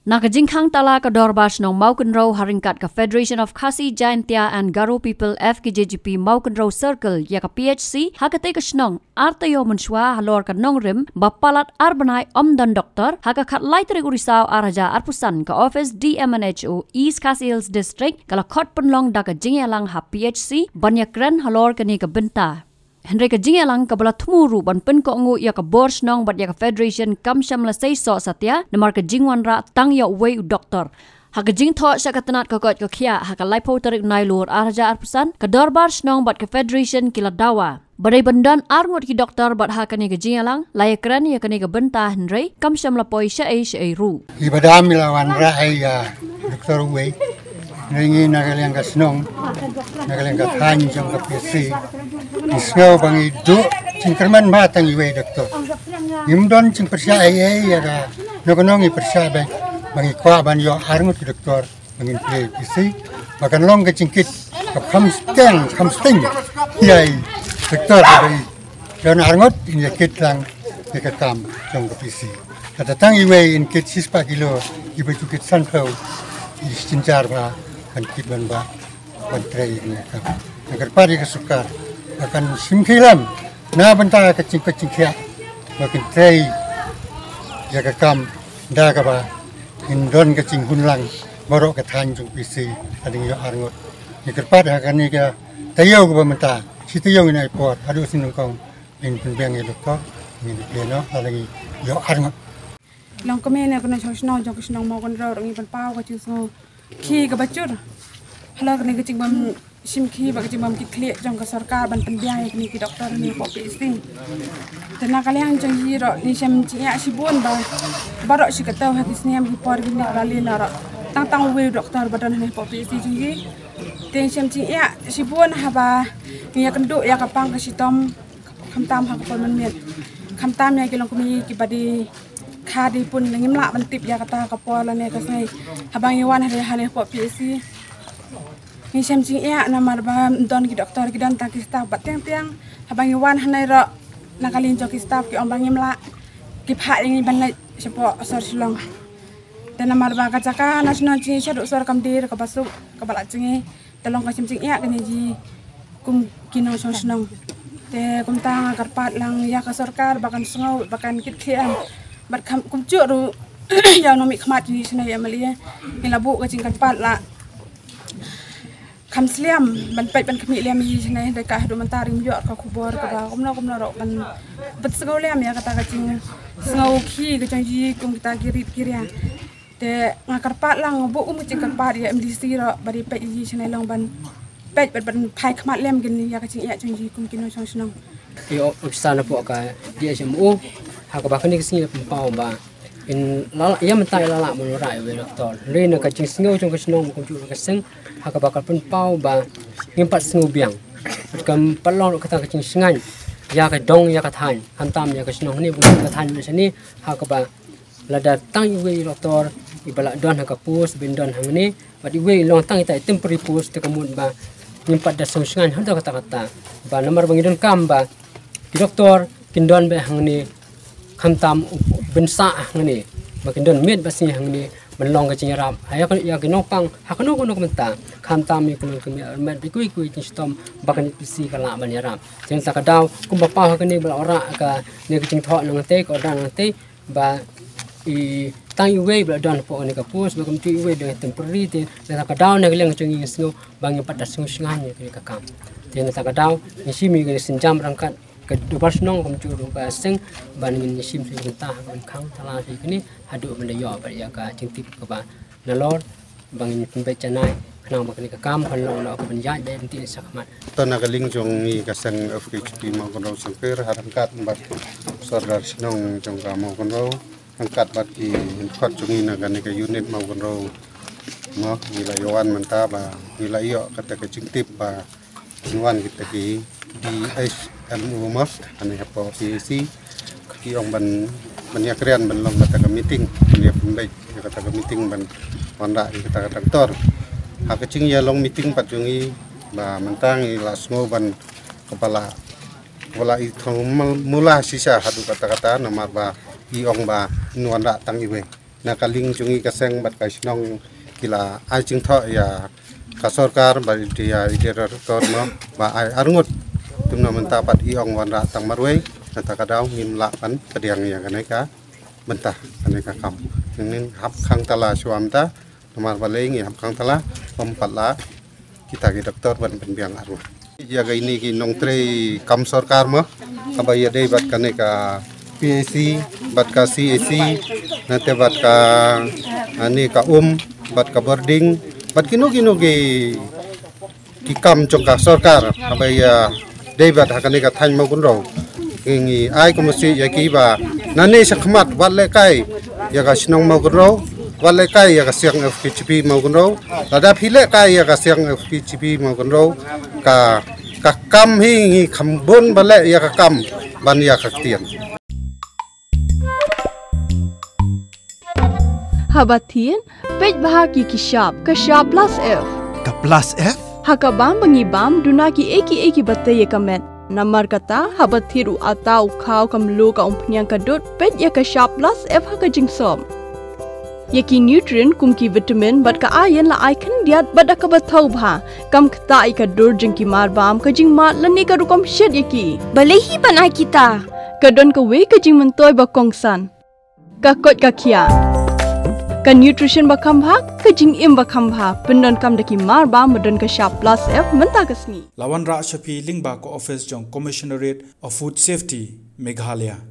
Nakajingkhang tala ka dorbas ng Maukenro haringkat ka Federation of Khasi Jaintia and Garo People FKJGP Maukenro Circle ya ka PHC hakatay ka snong artayo menswa halor ka nongrim bapalat arbanay omdan doktor haka khat laitri urisaw araja arpusan ka office DMNHO East Khasi Hills District kala khot penlong da ka jingyalang ha PHC banyakren halor ka ni ka benta. Henry ka jingalang kabala tumuru ban pen ko ngu ya ka bors nong bat ya ka federation kam sham la sei so satya namar ka jingwan ra tang ya wei doktor ha ka jing tho sa ka tanat ka kot ka khia ha ka laipo tarik nai lur arja arpusan ka dorbar snong bat ka federation kila dawa badai bandan arngot ki doktor bat ha ka ni ka jingalang layakran ya ka ni ka benta Henry kam sham la poi sha ai ru ibadam lawan ra ai ya doktor wei Nengi nagalang ka snong, nagalang ka tanya jam ka PC. Isngaw bang idu, cingkerman matang iwe doktor. Imdon cing persya ay ya ka, nokonong ipersya bang ikwa ban yo arngut doktor, bangin play PC. Bakan long ka cingkit, kam sting, yai doktor bagi. Don arngut injekit lang ikakam jam ka PC. Katatang iwe inkit 6 kilo, ibe cukit sunflower, istinjar ba. Kan kiban ba pantrai ni ka agar pari ka sukar akan simkilam na banta ka cingkya makin trai ya ka kam da ka ba indon ka cinghunlang baro ka tanjung PC ading yo arngot ni kerpat akan ni ka tayo ka ba manta si tayo ni pot adu sinung kong in penbeng itu ko ni no lagi yo arngot long kami na ko na sosno jong ko mau kon ro ngi pan pau ka chu khi ka bachur hala kani kecing bam simki ba kecing bam kikli jong ka sarkar ban penbiayai kini ki doktor ni ko PhD tena kalian jong hiro ni sem cia sibun ba barok si katau hati sniam ki por gini rali lara tang we doktor badan ni ko PhD jingi ten sem cia sibun haba ni kenduk ya kapang ka sitom khamtam ha ko men khamtam ya kilong kumi ki badi khadi pun ngimla mentip ya kata kapola ne kasai habang iwan hane ko PhD ni sem jing ya namar ba don ki doktor ki dan taki staff bat tiang habang iwan hane ro nakalin joki staff ki ombang ngimla ki pha ini ban sepo sor silong dan namar ba kacaka nasional ji syadu sor kamdir ka basuk ka bala jingi telong ka sem jing ya kene ji kum kino sosnong te kum tang karpat lang ya ka sarkar bahkan sengau bahkan kit khiam bat kum ru yang nomi khmat ni sina ya malia ni labu ka cingkan pat la kam sliam ban pai ban kami liam yi sina de ka hadu mentari myo ka kubor ka ba kumno ro ban bet sengau liam ya kata ka cing sengau ki ka janji kum kita kiria te ngakar pat lang bu cingkan pat ya MDC ro bari pai yi sina long ban pai ban pai khmat liam gini ya ka cing ya janji kum kino song senong yo upsana po ka dia semu haka ba kani kisini pau ba in lala ya mentai lala menurai we doktor rena ka jing singo jong ka snong ko ju ka sing haka ba ka pun pau ba ngimpat singo biang kam palong ka ta ka jing singan ya ka dong ya ka than hantam ya ka snong ni bu ka than ni sini haka ba lada tang we doktor ibala don haka pus bin don hang ni ba di we long tang ita temporary pus te kamun ba ngimpat da song singan handa kata ba nomor bangidon kam ba doktor kindon be hang ni khamtam bensa ngani makin don med basi hangni menlong ka cingaram aya kan ya kinopang hakno kono menta khamtam mi kono kemi med bikui tin stom bakan pisi kala banyaram jeng sakadaw kum bapa hakni bala ora ka ne kicing tho nang te ko dan te ba i tang iwe bala don po ni ka pus bakum ti iwe de temporary te sakadaw ne leng chingi sno bang patas sung singan ni ka kam jeng sakadaw ni simi ga sinjam rangkat kedua senong kumcuru baseng bandingin sim singta kang tala kini hadu mendayo ya ka cintip ke ba nalor bangin pembecanai kenang bakni ka kam kan lo ka penjat dan ti sakmat tanah galing jong ni kasang FKHP mau kono sangker harangkat bat sordar senong jong ka mau kono angkat bat ki khot jong ina kan ka unit mau kono mo wilayawan menta ba wilayo kata ka cintip ba sinwan kita ki di SMU Mas ane apa PhD ki ong ban yakrian ban long kata ka meeting ni pembaik kata ka meeting ban wanda kata ka doktor ha kecing ya long meeting patjungi ba mentang ila smo ban kepala itu mula sisa hadu kata-kata nama ba iong ba nuanda tang iwe nakaling jungi kaseng bat ka snong kila ai jing tho ya ka sarkar ba dia idera tor no ba ai arngut tumna menta pat i ong wan ra tang marwei nata kadau ngim la pan kadiang ya kanai ka mentah kanai ka kam ning hap khang tala suam ta nomar baleng hap khang tala pempat la kita ke doktor ban penbiang arwah jaga ini ki nong tre kam sarkar mo abaya dei bat kanai ka PAC bat ka CAC nate bat ka ani ka bat ka boarding bat kino ki kam chong ka sarkar abaya dei bat hakane ka thain mo kun ro ngi ai ko masi ya ki ba nani sakhmat wat le kai ya ka snong mo kun ro wat le kai ya ka siang FPGP mo kun ro lada phile kai ya ka siang FPGP mo kun ro ka kam hi khambon bale ya ka kam ban ya ka tian Habatin, pej bahagi kashab plus F. Ka plus F? Hakabam bangibam dunaki eki batay kamet. Namar kata habathiru atau kau kamlu ka umpnyang kadut pej ya kashab plus F haka jingsom. Yaki nutrient kumki vitamin bat ka ayan la aikan diat bat ka bathau bha kam kta ka dur jingki marbam ka jing mat lani ka rukom shed yaki. Balehi banai kita. Kadon ka we ka jing mentoy ba kongsan. Ka kot ka kia. Ka nutrition bakam bhak ka jing im bakam bha pendon kam daki mar ba modon ka sharp plus F menta kasni Lawan Ra Shafi Lingba ko office jong Commissionerate of Food Safety Meghalaya